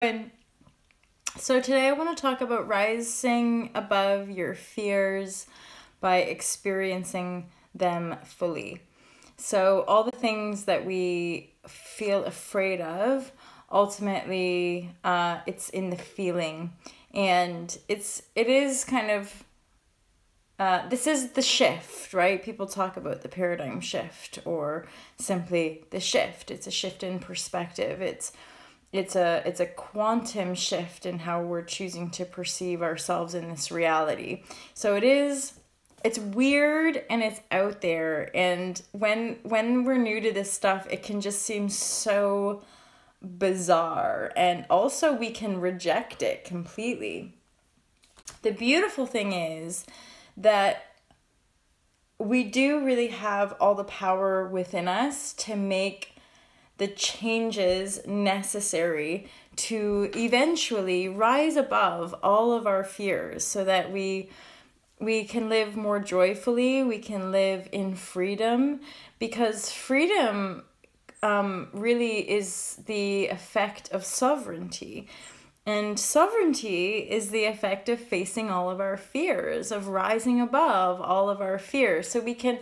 And so today I want to talk about rising above your fears by experiencing them fully. So all the things that we feel afraid of, ultimately, it's in the feeling, and it is kind of this is the shift, right? People talk about the paradigm shift or simply the shift. It's a shift in perspective. It's a quantum shift in how we're choosing to perceive ourselves in this reality. So it's weird and it's out there, and when we're new to this stuff, it can just seem so bizarre, and also we can reject it completely. The beautiful thing is that we do really have all the power within us to make the changes necessary to eventually rise above all of our fears so that we can live more joyfully, we can live in freedom, because freedom really is the effect of sovereignty. And sovereignty is the effect of facing all of our fears, of rising above all of our fears. So we can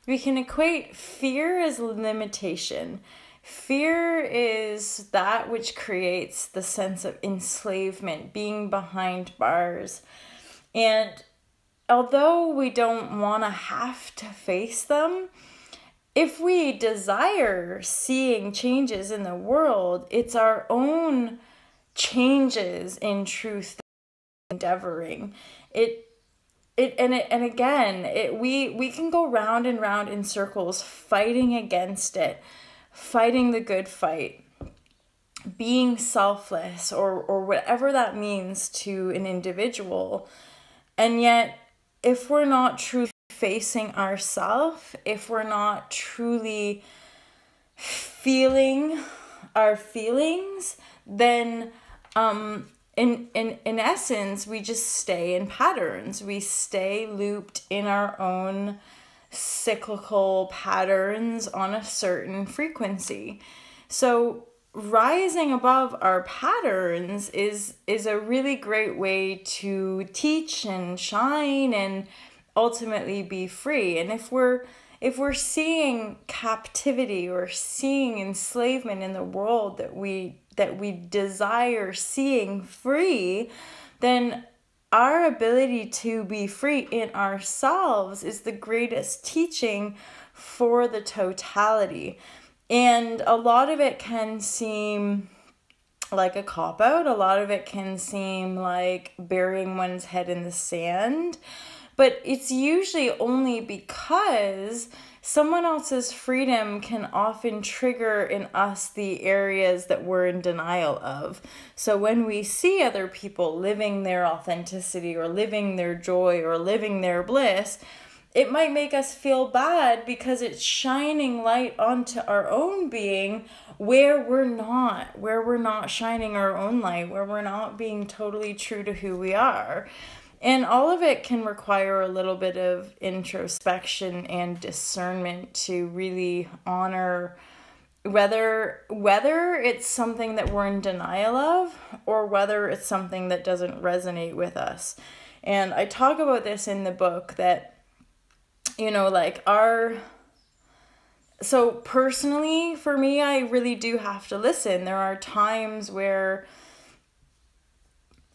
equate fear as limitation. Fear is that which creates the sense of enslavement, being behind bars. And although we don't want to have to face them, if we desire seeing changes in the world, it's our own changes in truth that we're endeavoring. We can go round and round in circles fighting against it, fighting the good fight, being selfless, or whatever that means to an individual. And yet, if we're not truly facing ourselves, if we're not truly feeling our feelings, then in essence, we just stay in patterns. We stay looped in our own cyclical patterns on a certain frequency. So rising above our patterns is a really great way to teach and shine and ultimately be free. And if we're seeing captivity or seeing enslavement in the world that we desire seeing free, then our ability to be free in ourselves is the greatest teaching for the totality. And a lot of it can seem like a cop-out. A lot of it can seem like burying one's head in the sand. But it's usually only because someone else's freedom can often trigger in us the areas that we're in denial of. So when we see other people living their authenticity or living their joy or living their bliss, it might make us feel bad because it's shining light onto our own being where we're not shining our own light, where we're not being totally true to who we are. And all of it can require a little bit of introspection and discernment to really honor whether it's something that we're in denial of or whether it's something that doesn't resonate with us. And I talk about this in the book that, so personally for me, I really do have to listen. There are times where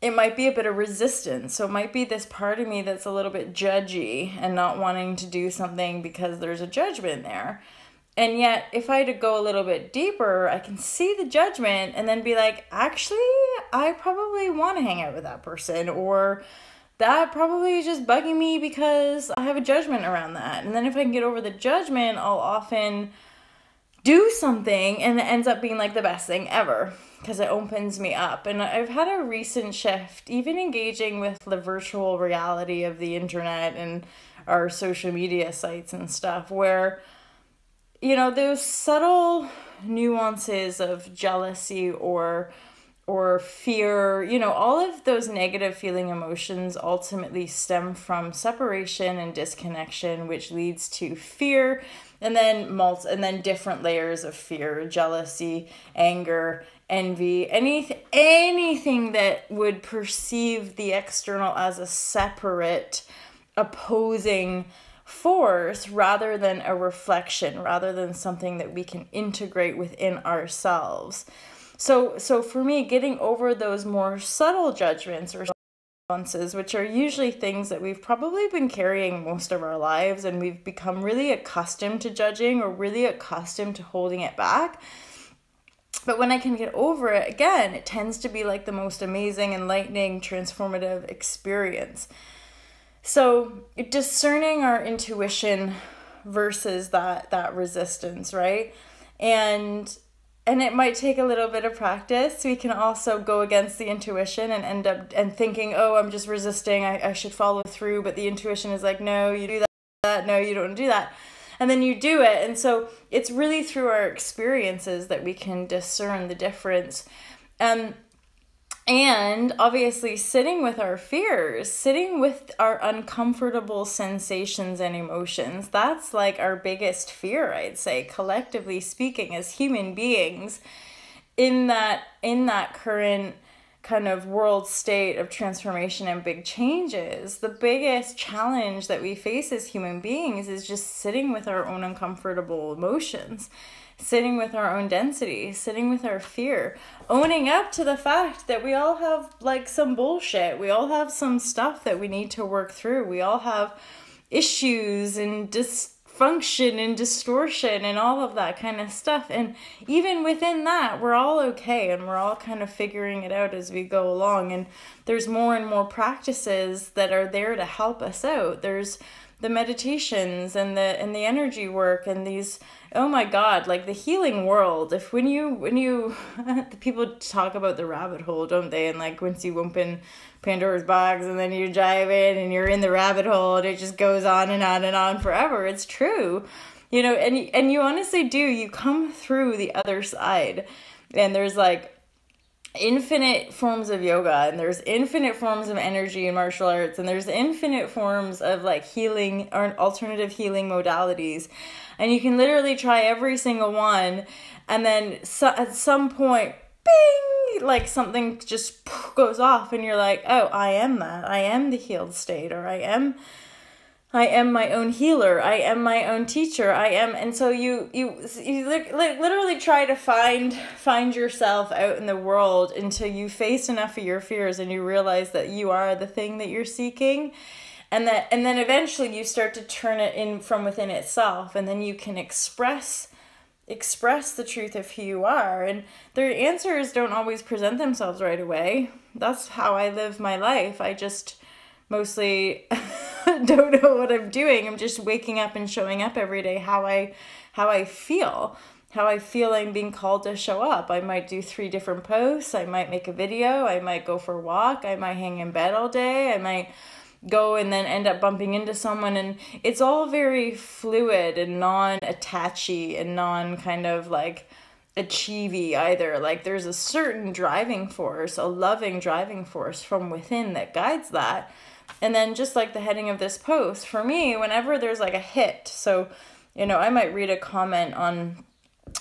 it might be a bit of resistance. So it might be this part of me that's a little bit judgy and not wanting to do something because there's a judgment there. And yet, if I had to go a little bit deeper, I can see the judgment and then be like, actually, I probably want to hang out with that person, or that probably is just bugging me because I have a judgment around that. And then if I can get over the judgment, I'll often do something and it ends up being like the best thing ever because it opens me up. And I've had a recent shift, even engaging with the virtual reality of the internet and our social media sites and stuff, where, those subtle nuances of jealousy or fear, all of those negative feeling emotions ultimately stem from separation and disconnection, which leads to fear, and then different layers of fear, jealousy, anger, envy, anything that would perceive the external as a separate, opposing force rather than a reflection, rather than something that we can integrate within ourselves. So for me, getting over those more subtle judgments or responses, which are usually things that we've probably been carrying most of our lives, and we've become really accustomed to judging or really accustomed to holding it back. But when I can get over it, again, it tends to be like the most amazing, enlightening, transformative experience. So discerning our intuition versus that resistance, right? And it might take a little bit of practice. We can also go against the intuition and end up thinking, oh, I'm just resisting, I should follow through. But the intuition is like, no, you do that, no, you don't do that. And then you do it. And so it's really through our experiences that we can discern the difference. And obviously sitting with our fears, sitting with our uncomfortable sensations and emotions, that's like our biggest fear, I'd say, collectively speaking, as human beings in that current kind of world state of transformation and big changes. The biggest challenge that we face as human beings is just sitting with our own uncomfortable emotions, sitting with our own density, sitting with our fear, owning up to the fact that we all have like some bullshit. We all have some stuff that we need to work through. We all have issues and dysfunction and distortion and all of that kind of stuff. And even within that, we're all okay, and we're all kind of figuring it out as we go along. And there's more and more practices that are there to help us out. There's the meditations and the energy work and these, oh my God, like the healing world. If when you the people talk about the rabbit hole, don't they? And like once you open Pandora's box and then you dive in and you're in the rabbit hole and it just goes on and on and on forever. It's true, you know, and you honestly do. You come through the other side, and there's like infinite forms of yoga, and there's infinite forms of energy and martial arts, and there's infinite forms of like healing or alternative healing modalities, and you can literally try every single one, and then at some point, bing, like something just goes off and you're like, oh, I am that, I am the healed state, or I am my own healer. I am my own teacher. I am, and so you literally try to find yourself out in the world until you face enough of your fears and you realize that you are the thing that you're seeking, and then eventually you start to turn it in from within itself, and then you can express the truth of who you are. And their answers don't always present themselves right away. That's how I live my life. I just mostly don't know what I'm doing. I'm just waking up and showing up every day how I feel I'm being called to show up. I might do 3 different posts. I might make a video. I might go for a walk. I might hang in bed all day. I might go and then end up bumping into someone, and it's all very fluid and non-attachy and non kind of like achievey either. Like there's a certain driving force, a loving driving force from within that guides that. And then just like the heading of this post, for me, whenever there's like a hit, so, you know, I might read a comment on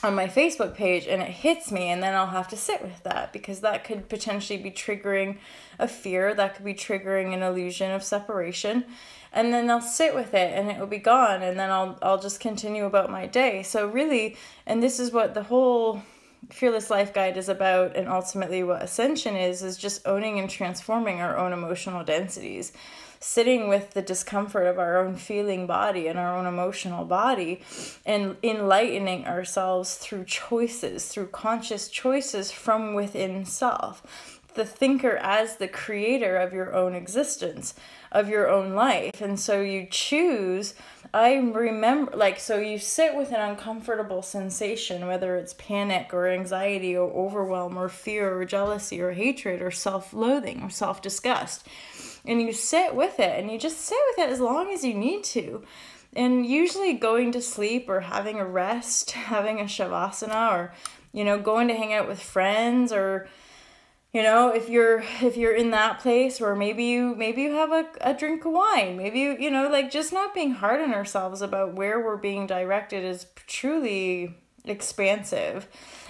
my Facebook page and it hits me, and then I'll have to sit with that, because that could potentially be triggering a fear, that could be triggering an illusion of separation, and then I'll sit with it and it will be gone, and then I'll just continue about my day. So really, and this is what the whole Fearless Life Guide is about, and ultimately what Ascension is just owning and transforming our own emotional densities, sitting with the discomfort of our own feeling body and our own emotional body, and enlightening ourselves through choices, through conscious choices from within self. The thinker as the creator of your own existence, of your own life. And so you choose, so you sit with an uncomfortable sensation, whether it's panic or anxiety or overwhelm or fear or jealousy or hatred or self-loathing or self-disgust. And you sit with it, and you just sit with it as long as you need to. And usually going to sleep or having a rest, having a shavasana, or, you know, going to hang out with friends, or, you know, if you're in that place where maybe you have a drink of wine, maybe you know, like just not being hard on ourselves about where we're being directed is truly expansive.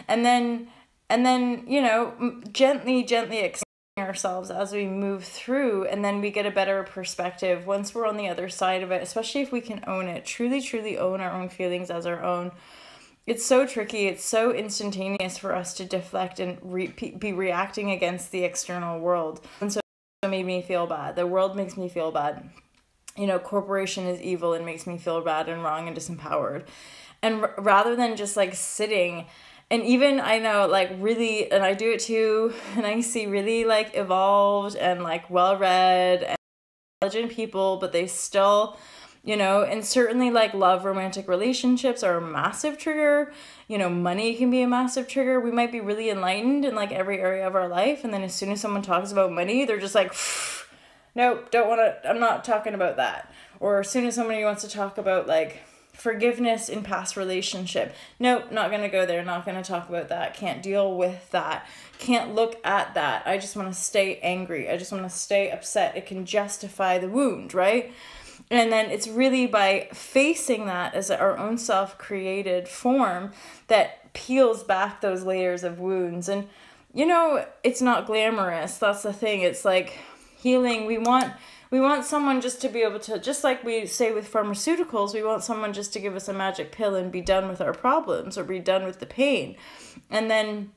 And then And then, you know, gently accepting ourselves as we move through, and then we get a better perspective once we're on the other side of it, especially if we can own it, truly own our own feelings as our own. It's so tricky. It's so instantaneous for us to deflect and be reacting against the external world. And so it made me feel bad. The world makes me feel bad. You know, corporation is evil and makes me feel bad and wrong and disempowered. And rather than just like sitting, and even I know like really, and I do it too, and I see really like evolved and like well-read and intelligent people, but they still, you know, and certainly like love, romantic relationships are a massive trigger. You know, money can be a massive trigger. We might be really enlightened in like every area of our life, and then as soon as someone talks about money, they're just like, nope, don't want to, I'm not talking about that. Or as soon as somebody wants to talk about like forgiveness in past relationship, nope, not going to go there, not going to talk about that, can't deal with that, can't look at that, I just want to stay angry, I just want to stay upset, it can justify the wound, right? And then it's really by facing that as our own self-created form that peels back those layers of wounds. And, you know, it's not glamorous. That's the thing. It's like healing. We want someone just to be able to, just like we say with pharmaceuticals, we want someone just to give us a magic pill and be done with our problems or be done with the pain. And then,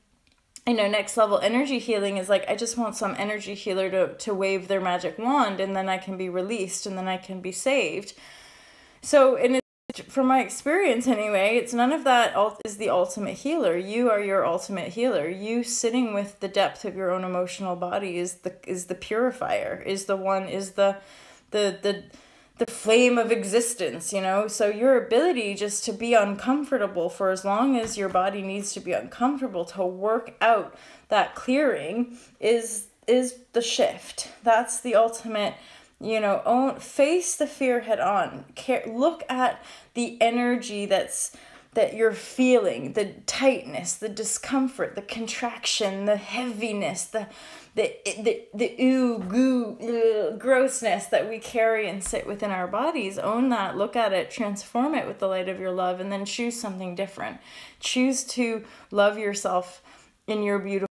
you know, next level energy healing is like, I just want some energy healer to wave their magic wand, and then I can be released, and then I can be saved. So, and from my experience anyway, it's none of that is the ultimate healer. You are your ultimate healer. You sitting with the depth of your own emotional body is the purifier, is the flame of existence, you know? So your ability just to be uncomfortable for as long as your body needs to be uncomfortable to work out that clearing is the shift. That's the ultimate, you know, face the fear head on. Look at the energy that you're feeling, the tightness, the discomfort, the contraction, the heaviness, the grossness that we carry and sit within our bodies. Own that, look at it, transform it with the light of your love, and then choose something different. Choose to love yourself in your beautiful.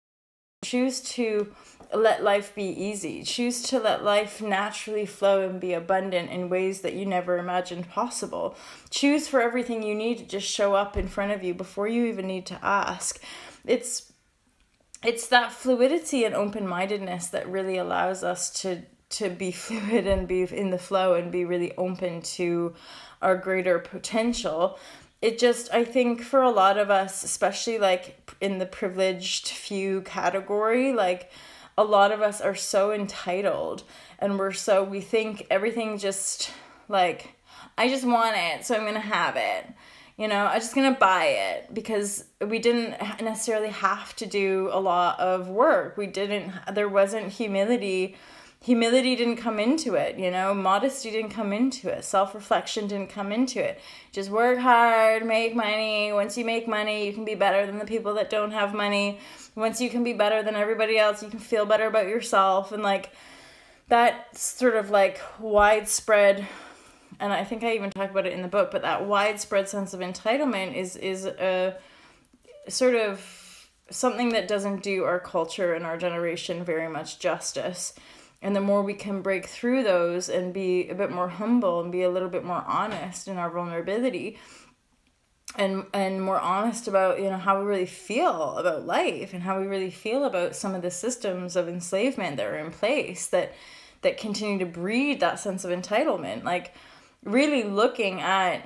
Choose to let life be easy. Choose to let life naturally flow and be abundant in ways that you never imagined possible. Choose for everything you need to just show up in front of you before you even need to ask. It's that fluidity and open-mindedness that really allows us to be fluid and be in the flow and be really open to our greater potential. It just, I think for a lot of us, especially like in the privileged few category, like a lot of us are so entitled, and we think everything just like, I just want it, so I'm going to have it. You know, I'm just going to buy it, because we didn't necessarily have to do a lot of work. There wasn't humility. Humility didn't come into it, you know, modesty didn't come into it, self-reflection didn't come into it. Just work hard, make money. Once you make money, you can be better than the people that don't have money. Once you can be better than everybody else, you can feel better about yourself. And like that sort of like widespread, and I think I even talk about it in the book, but that widespread sense of entitlement is a sort of something that doesn't do our culture and our generation very much justice. And the more we can break through those and be a bit more humble and be a little bit more honest in our vulnerability, and more honest about, you know, how we really feel about life and how we really feel about some of the systems of enslavement that are in place that continue to breed that sense of entitlement. Like really looking at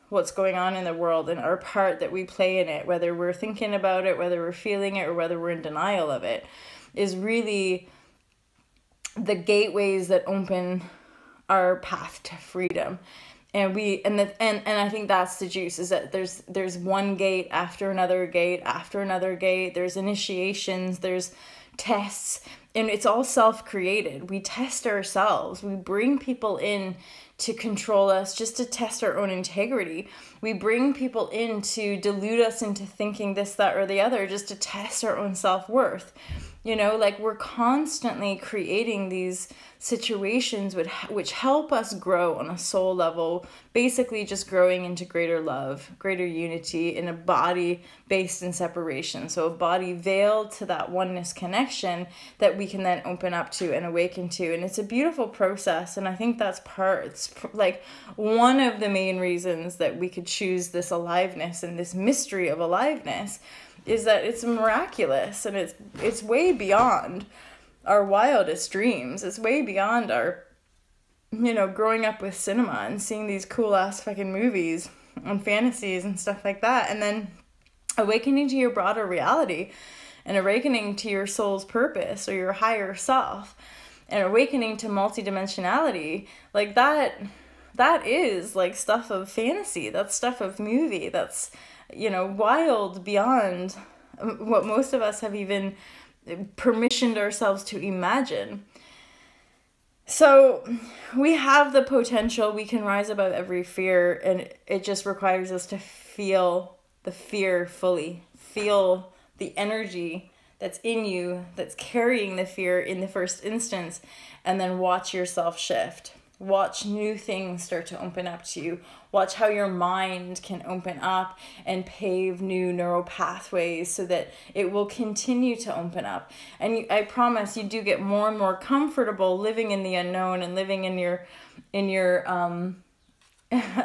what's going on in the world and our part that we play in it, whether we're thinking about it, whether we're feeling it, or whether we're in denial of it, is really the gateways that open our path to freedom. And I think that's the juice, is that there's one gate after another gate after another gate. There's initiations, there's tests, and it's all self-created. We test ourselves. We bring people in to control us just to test our own integrity. We bring people in to delude us into thinking this, that, or the other just to test our own self-worth. You know, like we're constantly creating these situations which help us grow on a soul level, basically just growing into greater love, greater unity in a body based in separation. So a body veiled to that oneness connection that we can then open up to and awaken to. And it's a beautiful process. And I think it's like one of the main reasons that we could choose this aliveness and this mystery of aliveness is that it's miraculous, and it's way beyond our wildest dreams. It's way beyond our, growing up with cinema and seeing these cool ass fucking movies and fantasies and stuff like that, and then awakening to your broader reality and awakening to your soul's purpose or your higher self and awakening to multidimensionality. Like that is like stuff of fantasy. That's stuff of movie. That's wild beyond what most of us have even permissioned ourselves to imagine. So we have the potential. We can rise above every fear, and it just requires us to feel the fear fully. Feel the energy that's in you, that's carrying the fear in the first instance, and then watch yourself shift. Watch new things start to open up to you. Watch how your mind can open up and pave new neural pathways so that it will continue to open up. And I promise you do get more and more comfortable living in the unknown and living in your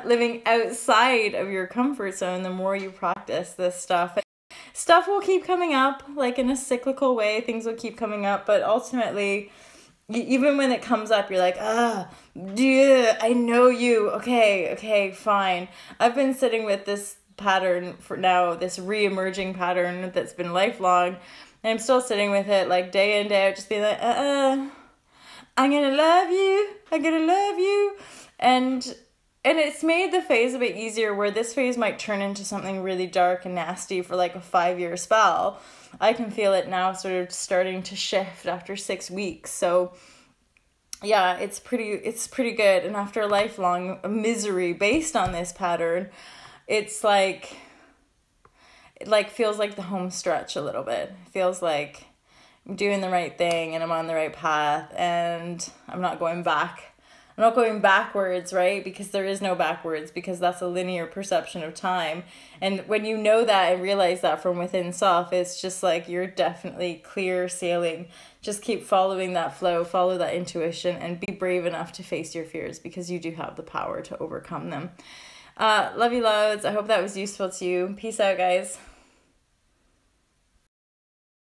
living outside of your comfort zone. The more you practice this stuff will keep coming up, like in a cyclical way. Things will keep coming up, but ultimately, even when it comes up, you're like, yeah, I know you. Okay, fine. I've been sitting with this pattern for now, this re-emerging pattern that's been lifelong, and I'm still sitting with it like day in, day out, just being like, I'm gonna love you. And it's made the phase a bit easier, where this phase might turn into something really dark and nasty for like a 5-year spell. I can feel it now sort of starting to shift after 6 weeks. So yeah, it's pretty good. And after a lifelong misery based on this pattern, it's like, it feels like the home stretch a little bit. It feels like I'm doing the right thing and I'm on the right path, and I'm not going back. I'm not going backwards, right? Because there is no backwards, because that's a linear perception of time. And when you know that and realize that from within self, it's just like you're definitely clear sailing. Just keep following that flow, follow that intuition, and be brave enough to face your fears, because you do have the power to overcome them. Love you loads. I hope that was useful to you. Peace out, guys.